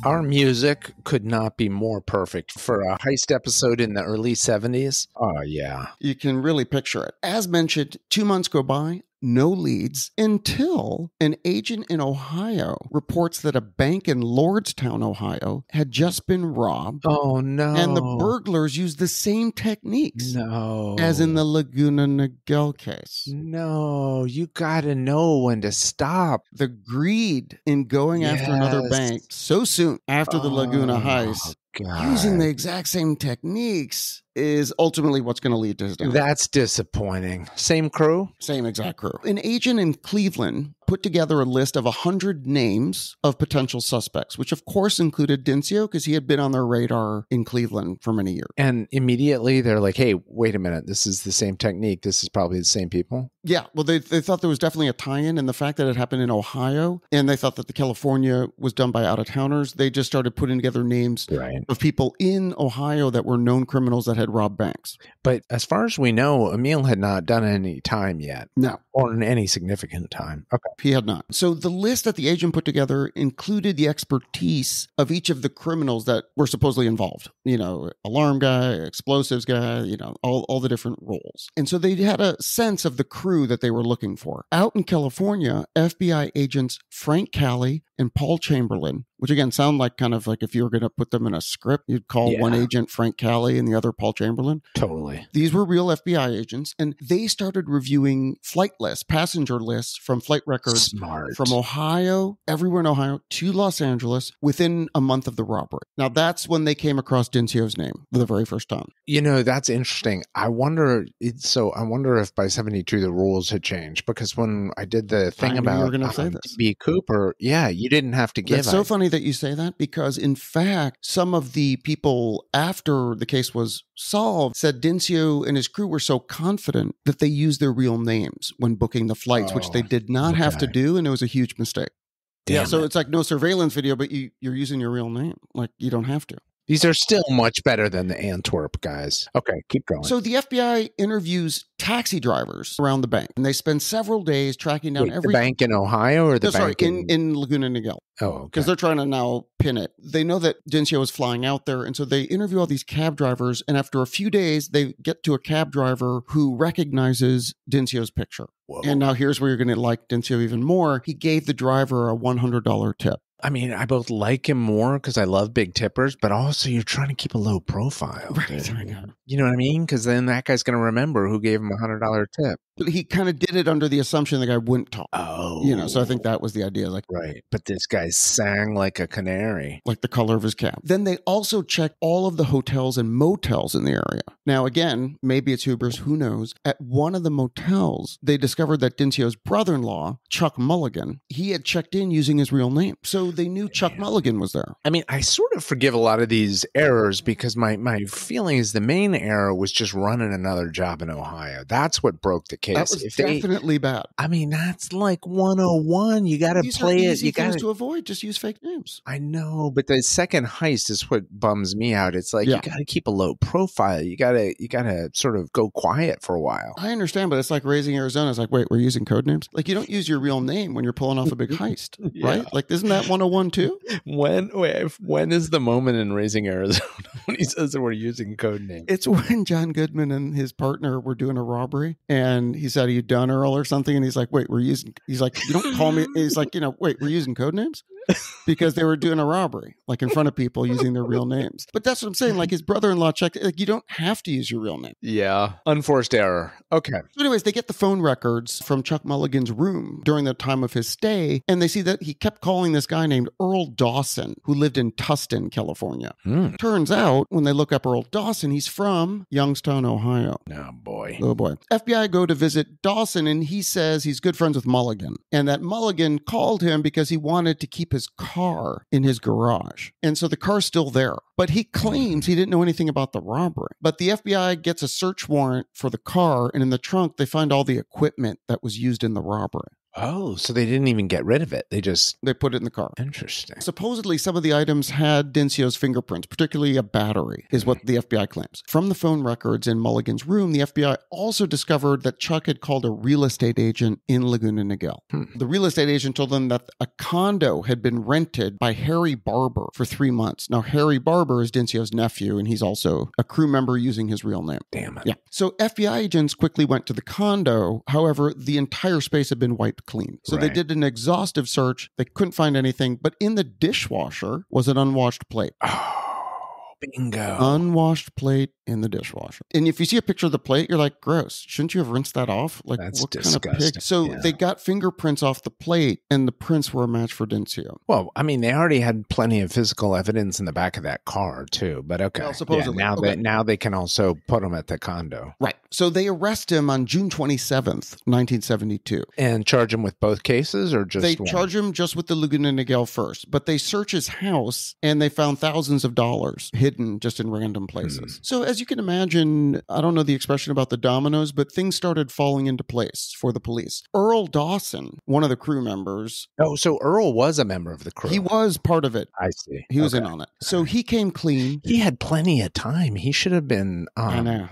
[SPEAKER 2] Our music could not be more perfect for a heist episode in the early 70s. Oh, yeah.
[SPEAKER 3] You can really picture it. As mentioned, 2 months go by. no leads until an agent in Ohio reports that a bank in Lordstown, Ohio had just been robbed.
[SPEAKER 2] Oh, no.
[SPEAKER 3] And the burglars used the same techniques as in the Laguna Niguel case.
[SPEAKER 2] No, you got to know when to stop.
[SPEAKER 3] The greed in going after another bank so soon after the Laguna heist, using the exact same techniques, is ultimately what's going to lead to his downfall.
[SPEAKER 2] That's disappointing. Same crew?
[SPEAKER 3] Same exact crew. An agent in Cleveland put together a list of 100 names of potential suspects, which of course included Dinsio because he had been on their radar in Cleveland for many years.
[SPEAKER 2] And immediately they're like, hey, wait a minute. This is the same technique. This is probably the same people.
[SPEAKER 3] Yeah. Well, they thought there was definitely a tie-in, and the fact that it happened in Ohio, and they thought that the California was done by out-of-towners, they just started putting together names of people in Ohio that were known criminals that had robbed banks.
[SPEAKER 2] But as far as we know, Amil had not done any time yet.
[SPEAKER 3] No.
[SPEAKER 2] Or in any significant time. Okay.
[SPEAKER 3] He had not. So the list that the agent put together included the expertise of each of the criminals that were supposedly involved. You know, alarm guy, explosives guy, you know, all the different roles. And so they had a sense of the crew that they were looking for. Out in California, FBI agents Frank Cali and Paul Chamberlain, which again sound like kind of like if you were going to put them in a script, you'd call one agent Frank Cali and the other Paul Chamberlain.
[SPEAKER 2] Totally.
[SPEAKER 3] These were real FBI agents, and they started reviewing flight lists, passenger lists from flight records from Ohio, everywhere in Ohio, to Los Angeles within a month of the robbery. Now, that's when they came across Dinsio's name for the very first time.
[SPEAKER 2] You know, that's interesting. I wonder if by 72 the rules had changed, because when I did the thing about B. Cooper, you didn't have to give.
[SPEAKER 3] It's so funny that you say that, because in fact, some of the people after the case was solved said Dinsio and his crew were so confident that they used their real names when booking the flights, which they did not have to do, and it was a huge mistake. So it's like no surveillance video, but you're using your real name. Like, you don't have to.
[SPEAKER 2] These are still much better than the Antwerp guys. Okay, keep going.
[SPEAKER 3] So the FBI interviews taxi drivers around the bank, and they spend several days tracking down
[SPEAKER 2] the bank in Ohio or the bank
[SPEAKER 3] in Laguna Niguel.
[SPEAKER 2] Oh, okay.
[SPEAKER 3] Because they're trying to now pin it. They know that Dinsio is flying out there, and so they interview all these cab drivers, and after a few days, they get to a cab driver who recognizes Dinsio's picture. Whoa. And now here's where you're going to like Dinsio even more. He gave the driver a $100 tip.
[SPEAKER 2] I mean, I both like him more because I love big tippers, but also you're trying to keep a low profile.
[SPEAKER 3] Right.
[SPEAKER 2] You know what I mean? Because then that guy's going to remember who gave him a $100 tip.
[SPEAKER 3] But he kind of did it under the assumption the guy wouldn't talk.
[SPEAKER 2] Oh.
[SPEAKER 3] You know, so I think that was the idea. Like,
[SPEAKER 2] right. But this guy sang like a canary.
[SPEAKER 3] Like the color of his cap. Then they also checked all of the hotels and motels in the area. Now, again, maybe it's hubris, who knows? At one of the motels, they discovered that Dinsio's brother-in-law, Chuck Mulligan, he had checked in using his real name. So they knew Chuck Mulligan was there.
[SPEAKER 2] I mean, I sort of forgive a lot of these errors because my feeling is the main error was just running another job in Ohio. That's what broke the case.
[SPEAKER 3] That was definitely bad.
[SPEAKER 2] I mean, that's like 101. You got to play it. You got
[SPEAKER 3] to avoid. Just use fake names.
[SPEAKER 2] I know, but the second heist is what bums me out. It's like you got to keep a low profile. You got to sort of go quiet for a while.
[SPEAKER 3] I understand, but it's like Raising Arizona. It's like, wait, we're using code names? Like, you don't use your real name when you're pulling off a big heist, right? Like, isn't that 101 too?
[SPEAKER 2] When is the moment in Raising Arizona when he says that we're using code names?
[SPEAKER 3] It's when John Goodman and his partner were doing a robbery, and he said, "Are you done, Earl?" or something, and he's like, "Wait, he's like, you don't call me." He's like, wait, we're using code names because they were doing a robbery, like in front of people using their real names. But that's what I'm saying. Like, his brother-in-law checked. Like, you don't have to use your real name.
[SPEAKER 2] Yeah, unforced error. Okay.
[SPEAKER 3] So anyways, they get the phone records from Chuck Mulligan's room during the time of his stay, and they see that he kept calling this guy named Earl Dawson, who lived in Tustin, California. Turns out, when they look up Earl Dawson, he's from Youngstown, Ohio.
[SPEAKER 2] Oh, boy.
[SPEAKER 3] Oh, boy. FBI go to visit Dawson, and he says he's good friends with Mulligan, and that Mulligan called him because he wanted to keep his car in his garage. And so the car's still there. But he claims he didn't know anything about the robbery. But the FBI gets a search warrant for the car, and in the trunk, they find all the equipment that was used in the robbery.
[SPEAKER 2] Oh, so they didn't even get rid of it. They
[SPEAKER 3] put it in the car.
[SPEAKER 2] Interesting.
[SPEAKER 3] Supposedly, some of the items had Dinsio's fingerprints, particularly a battery, is what the FBI claims. From the phone records in Mulligan's room, the FBI also discovered that Chuck had called a real estate agent in Laguna Niguel. The real estate agent told them that a condo had been rented by Harry Barber for 3 months. Now, Harry Barber is Dincio's nephew, and he's also a crew member using his real name.
[SPEAKER 2] Damn it.
[SPEAKER 3] Yeah. So FBI agents quickly went to the condo. However, the entire space had been wiped clean. So they did an exhaustive search. They couldn't find anything, but in the dishwasher was an unwashed plate.
[SPEAKER 2] Bingo.
[SPEAKER 3] Unwashed plate in the dishwasher. And if you see a picture of the plate, you're like, gross. Shouldn't you have rinsed that off? Like,
[SPEAKER 2] that's
[SPEAKER 3] what
[SPEAKER 2] disgusting.
[SPEAKER 3] kind of pig? So they got fingerprints off the plate, and the prints were a match for Dincio.
[SPEAKER 2] Well, I mean, they already had plenty of physical evidence in the back of that car, too. But okay.
[SPEAKER 3] Well, supposedly.
[SPEAKER 2] Now they can also put them at the condo.
[SPEAKER 3] Right. So they arrest him on June 27th, 1972.
[SPEAKER 2] And charge him with both cases or just
[SPEAKER 3] one? Charge him just with the Laguna Niguel first. But they search his house, and they found thousands of dollars hidden just in random places. So as you can imagine, I don't know the expression about the dominoes, but things started falling into place for the police. Earl Dawson, one of the crew members.
[SPEAKER 2] Oh, so Earl was a member of the crew.
[SPEAKER 3] He was part of it.
[SPEAKER 2] I see.
[SPEAKER 3] He was in on it. So he came clean.
[SPEAKER 2] He had plenty of time. He should have been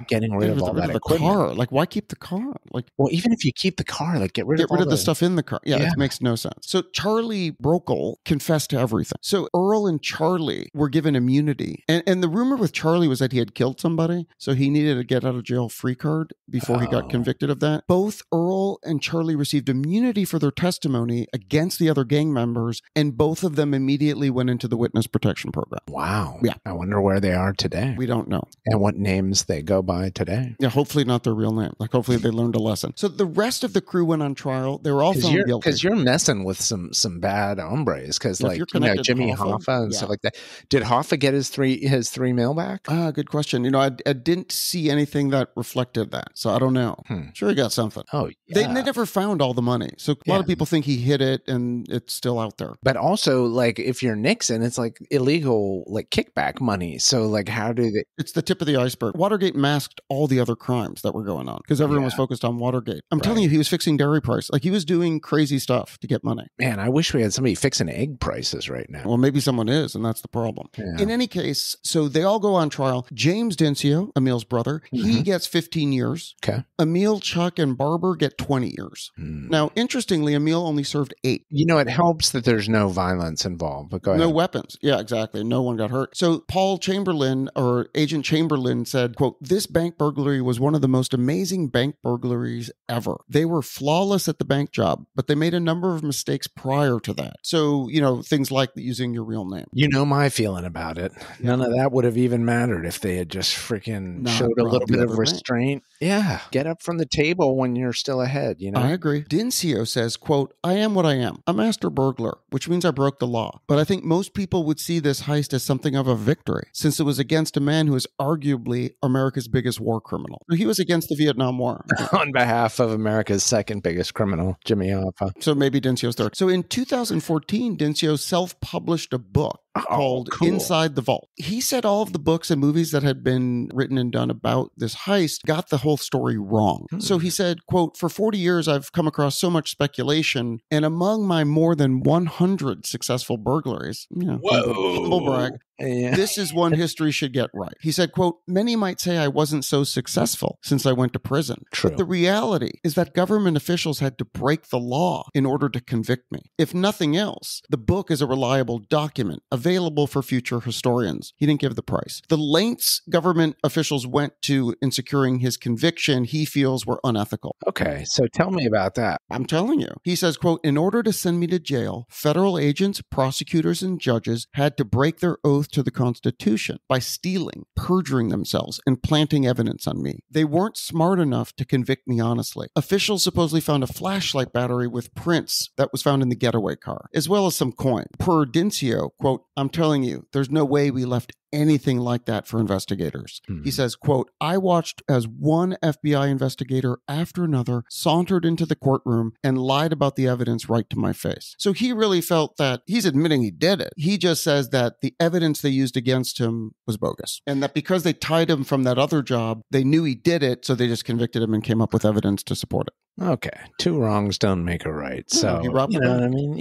[SPEAKER 2] getting rid of all that equipment.
[SPEAKER 3] Car. Like, why keep the car? Like,
[SPEAKER 2] well, even if you keep the car, like get rid of
[SPEAKER 3] the stuff in the car. Yeah, it makes no sense. So Charlie Brokel confessed to everything. So Earl and Charlie were given immunity. And the rumor with Charlie was that he had killed somebody, so he needed a get out of jail free card before he got convicted of that. Both Earl and Charlie received immunity for their testimony against the other gang members, and both of them immediately went into the witness protection program.
[SPEAKER 2] Wow.
[SPEAKER 3] Yeah.
[SPEAKER 2] I wonder where they are today.
[SPEAKER 3] We don't know.
[SPEAKER 2] And what names they go by today.
[SPEAKER 3] Yeah, hopefully not their real name. Like, hopefully they learned a lesson. So the rest of the crew went on trial. They were all found guilty.
[SPEAKER 2] Because you're messing with some bad hombres. Because Jimmy Hoffa and stuff like that. Did Hoffa get his three mil back?
[SPEAKER 3] Good question. I didn't see anything that reflected that, so I don't know. Sure, he got something.
[SPEAKER 2] Oh, yeah.
[SPEAKER 3] They never found all the money, so a lot of people think he hid it, and it's still out there.
[SPEAKER 2] But also, like, if you're Nixon, it's like illegal, like kickback money. So, like, how do they?
[SPEAKER 3] It's the tip of the iceberg. Watergate masked all the other crimes that were going on because everyone was focused on Watergate. I'm telling you, he was fixing dairy price. Like, he was doing crazy stuff to get money.
[SPEAKER 2] Man, I wish we had somebody fixing egg prices right now.
[SPEAKER 3] Well, maybe someone is, and that's the problem. Yeah. In any case, so they all go on trial. James Dinsio, Amil's brother, he gets 15 years.
[SPEAKER 2] Okay.
[SPEAKER 3] Amil, Chuck, and Barber get 20 years. Now, interestingly, Amil only served 8.
[SPEAKER 2] It helps that there's no violence involved, but go ahead.
[SPEAKER 3] No weapons. Yeah, exactly. No one got hurt. So Paul Chamberlain, or Agent Chamberlain, said, quote, "This bank burglary was one of the most amazing bank burglaries ever. They were flawless at the bank job, but they made a number of mistakes prior to that. So, things like using your real name."
[SPEAKER 2] You know my feeling about it. None of that would have even mattered if they had just freaking showed a little bit of restraint. Yeah. Get up from the table when you're still ahead,
[SPEAKER 3] I agree. Dinsio says, quote, "I am what I am, a master burglar, which means I broke the law. But I think most people would see this heist as something of a victory, since it was against a man who is arguably America's biggest war criminal." He was against the Vietnam War.
[SPEAKER 2] On behalf of America's second biggest criminal, Jimmy Hoffa.
[SPEAKER 3] So maybe Dinsio's third. So in 2014, Dinsio self-published a book called Inside the Vault. He said all of the books and movies that had been written and done about this heist got the whole story wrong. So he said, quote, "For 40 years, I've come across so much speculation, and among my more than 100 successful burglaries," humble brag, "this is one history should get right." He said, quote, "Many might say I wasn't so successful since I went to prison.
[SPEAKER 2] True.
[SPEAKER 3] But the reality is that government officials had to break the law in order to convict me. If nothing else, the book is a reliable document available for future historians." He didn't give the price. The lengths government officials went to in securing his conviction, he feels were unethical.
[SPEAKER 2] Okay, so tell me about that.
[SPEAKER 3] I'm telling you. He says, quote, "In order to send me to jail, federal agents, prosecutors, and judges had to break their oath to the Constitution by stealing, perjuring themselves, and planting evidence on me. They weren't smart enough to convict me honestly. Officials supposedly found a flashlight battery with prints that was found in the getaway car, as well as some coin. Per Dinsio, quote, "I'm telling you, there's no way we left anything like that for investigators." He says, quote, "I watched as one FBI investigator after another sauntered into the courtroom and lied about the evidence right to my face." So he really felt that he's admitting he did it. He just says that the evidence they used against him was bogus, and that because they tied him from that other job, they knew he did it, so they just convicted him and came up with evidence to support it.
[SPEAKER 2] Okay, two wrongs don't make a right. So
[SPEAKER 3] he robbed
[SPEAKER 2] you
[SPEAKER 3] the
[SPEAKER 2] know what I
[SPEAKER 3] bank.
[SPEAKER 2] mean.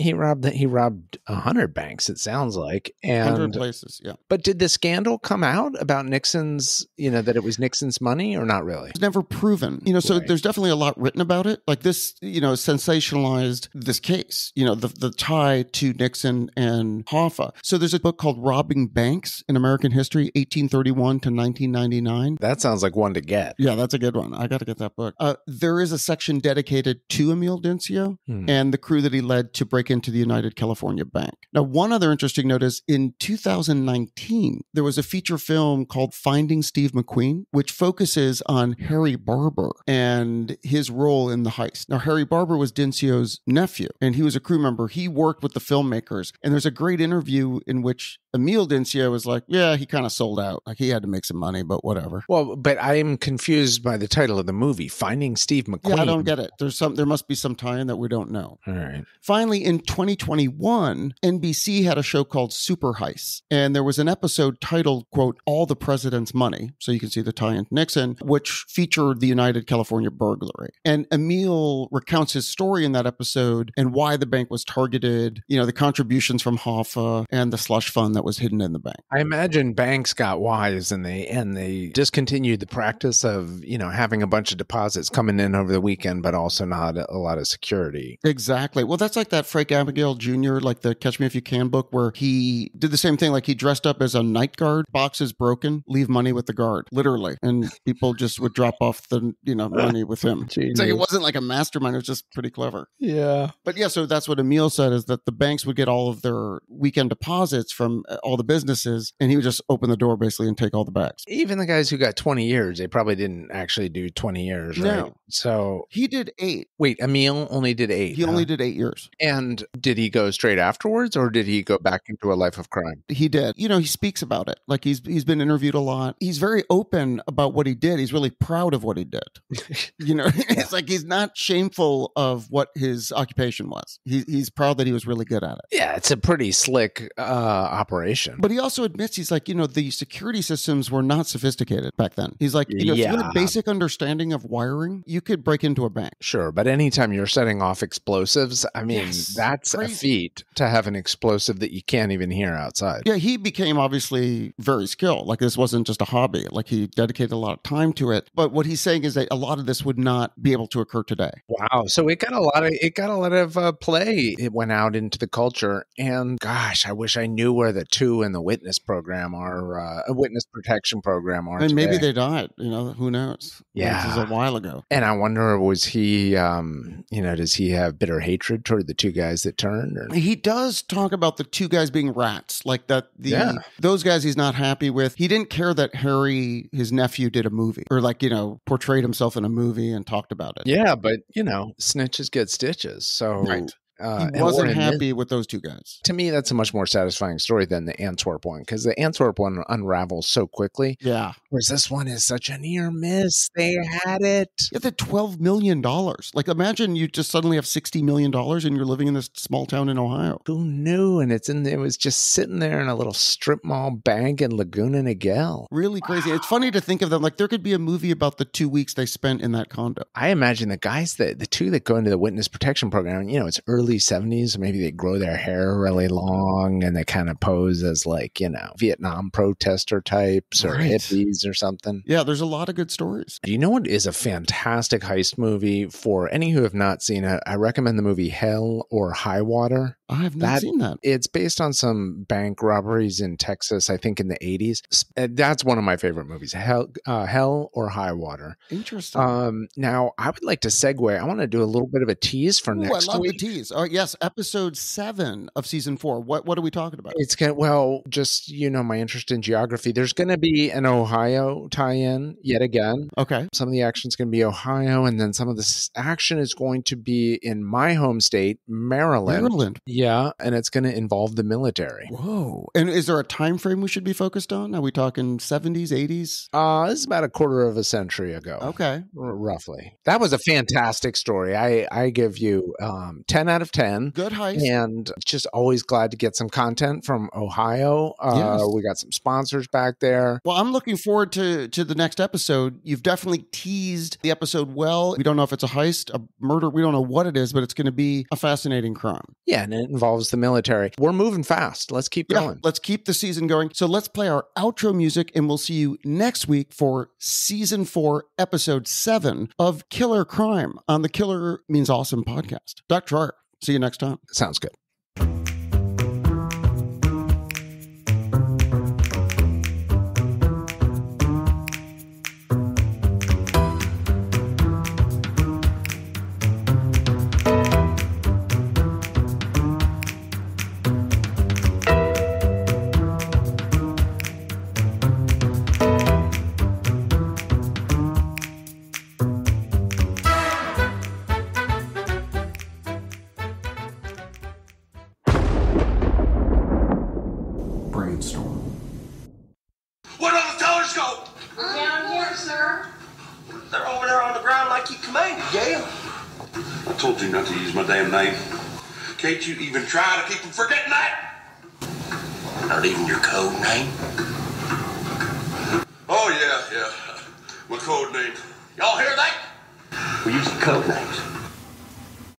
[SPEAKER 2] He robbed 100 banks. It sounds like,
[SPEAKER 3] 100
[SPEAKER 2] and
[SPEAKER 3] places, yeah.
[SPEAKER 2] but did the scandal come out about Nixon's? That it was Nixon's money, or not really?
[SPEAKER 3] It's never proven. So
[SPEAKER 2] Right.
[SPEAKER 3] there's definitely a lot written about it. Like this, sensationalized this case. The tie to Nixon and Hoffa. So there's a book called "Robbing Banks in American History, 1831 to 1999."
[SPEAKER 2] That sounds like one to get.
[SPEAKER 3] Yeah, that's a good one. I got to get that book. There is a section dedicated to Amil Dinsio and the crew that he led to break into the United California Bank. Now, one other interesting note is in 2019, there was a feature film called Finding Steve McQueen, which focuses on Harry Barber and his role in the heist. Now, Harry Barber was Dinsio's nephew, and he was a crew member. He worked with the filmmakers, and there's a great interview in which Amil Dinsio was like, yeah, he kind of sold out. Like, he had to make some money, but whatever.
[SPEAKER 2] Well, but I'm confused by the title of the movie, Finding Steve McQueen.
[SPEAKER 3] Yeah, I don't get it. There must be some tie-in that we don't know.
[SPEAKER 2] All right.
[SPEAKER 3] Finally, in 2021, NBC had a show called Super Heist, and there was an episode titled, quote, "All the President's Money," so you can see the tie-in to Nixon, which featured the United California burglary. And Amil recounts his story in that episode and why the bank was targeted, the contributions from Hoffa and the slush fund that was hidden in the bank.
[SPEAKER 2] I imagine banks got wise and they discontinued the practice of, having a bunch of deposits coming in over the weekend, but also not a lot of security.
[SPEAKER 3] Exactly. Well, that's like that Frank Abigail Jr., like the Catch Me If You Can book, where he did the same thing. Like he dressed up as a night guard, box is broken, leave money with the guard, literally. And people just would drop off the, money with him. It's like it wasn't like a mastermind. It was just pretty clever.
[SPEAKER 2] Yeah.
[SPEAKER 3] But yeah, so that's what Amil said, is that the banks would get all of their weekend deposits from all the businesses, and he would just open the door basically and take all the bags.
[SPEAKER 2] Even the guys who got 20 years, they probably didn't actually do 20 years, right?
[SPEAKER 3] No.
[SPEAKER 2] So
[SPEAKER 3] he did 8.
[SPEAKER 2] Wait, Amil only did 8.
[SPEAKER 3] He only did 8 years.
[SPEAKER 2] And did he go straight afterwards, or did he go back into a life of crime?
[SPEAKER 3] He did. He speaks about it. Like he's been interviewed a lot. He's very open about what he did. He's really proud of what he did. It's like he's not shameful of what his occupation was. He's proud that he was really good at it.
[SPEAKER 2] Yeah, it's a pretty slick operation.
[SPEAKER 3] But he also admits, he's like, the security systems were not sophisticated back then. He's like, if you had a basic understanding of wiring, you could break into a bank.
[SPEAKER 2] Sure, but anytime you're setting off explosives, I mean, that's
[SPEAKER 3] crazy.
[SPEAKER 2] A feat to have an explosive that you can't even hear outside.
[SPEAKER 3] Yeah, he became obviously very skilled. Like this wasn't just a hobby. Like he dedicated a lot of time to it. But what he's saying is that a lot of this would not be able to occur today.
[SPEAKER 2] Wow, so it got a lot of play. It went out into the culture, and gosh, I wish I knew where the 2 in the witness program are, a witness protection program are.
[SPEAKER 3] And
[SPEAKER 2] today.
[SPEAKER 3] maybe they died. Who knows?
[SPEAKER 2] Yeah,
[SPEAKER 3] this is a while ago.
[SPEAKER 2] And I wonder, was he, does he have bitter hatred toward the 2 guys that turned? Or?
[SPEAKER 3] He does talk about the 2 guys being rats, like that. Those guys he's not happy with. He didn't care that Harry, his nephew, did a movie or portrayed himself in a movie and talked about it.
[SPEAKER 2] Yeah, but snitches get stitches. So
[SPEAKER 3] right. He wasn't happy with those 2 guys.
[SPEAKER 2] To me, that's a much more satisfying story than the Antwerp one, because the Antwerp one unravels so quickly.
[SPEAKER 3] Yeah.
[SPEAKER 2] Whereas this one is such a near miss. They had it.
[SPEAKER 3] Yeah, the $12 million. Like, imagine you just suddenly have $60 million and you're living in this small town in Ohio.
[SPEAKER 2] Who knew? And it was just sitting there in a little strip mall bank in Laguna Niguel.
[SPEAKER 3] Really crazy. It's funny to think of them. Like, there could be a movie about the 2 weeks they spent in that condo.
[SPEAKER 2] I imagine the guys, the 2 that go into the witness protection program, it's early 70s, maybe they grow their hair really long and they kind of pose as Vietnam protester types or hippies or something.
[SPEAKER 3] Yeah, there's a lot of good stories.
[SPEAKER 2] Do you know what is a fantastic heist movie? For any who have not seen it, I recommend the movie Hell or High Water.
[SPEAKER 3] I have not seen that.
[SPEAKER 2] It's based on some bank robberies in Texas, I think in the 80s. That's one of my favorite movies, Hell or High Water.
[SPEAKER 3] Interesting.
[SPEAKER 2] Now, I would like to segue. I want to do a little bit of a tease for next week.
[SPEAKER 3] I love the tease. All right, yes, episode 7 of season 4. What are we talking about?
[SPEAKER 2] It's just my interest in geography. There's going to be an Ohio tie-in yet again.
[SPEAKER 3] Okay.
[SPEAKER 2] Some of the action is going to be Ohio, and then some of the action is going to be in my home state, Maryland. Yeah, and it's going to involve the military.
[SPEAKER 3] Whoa. And is there a time frame we should be focused on? Are we talking 70s, 80s?
[SPEAKER 2] This is about a quarter of a century ago.
[SPEAKER 3] Okay.
[SPEAKER 2] Roughly. That was a fantastic story. I give you 10 out of of 10.
[SPEAKER 3] Good heist.
[SPEAKER 2] And just always glad to get some content from Ohio.
[SPEAKER 3] Yes.
[SPEAKER 2] We got some sponsors back there.
[SPEAKER 3] Well, I'm looking forward to the next episode. You've definitely teased the episode well. We don't know if it's a heist, a murder. We don't know what it is, but it's going to be a fascinating crime.
[SPEAKER 2] Yeah, and it involves the military. We're moving fast. Let's keep going.
[SPEAKER 3] Let's keep the season going. So let's play our outro music, and we'll see you next week for season 4, episode 7 of Killer Crime on the Killer Means Awesome podcast. Dr. Troyer, see you next time.
[SPEAKER 2] Sounds good.
[SPEAKER 1] Where do the tellers go?
[SPEAKER 4] Down here, sir.
[SPEAKER 1] They're over there on the ground like you commanded, yeah. I told you not to use my damn name. Can't you even try to keep from forgetting that? Not even your code name? Oh, yeah. My code name. Y'all hear that? We use code names.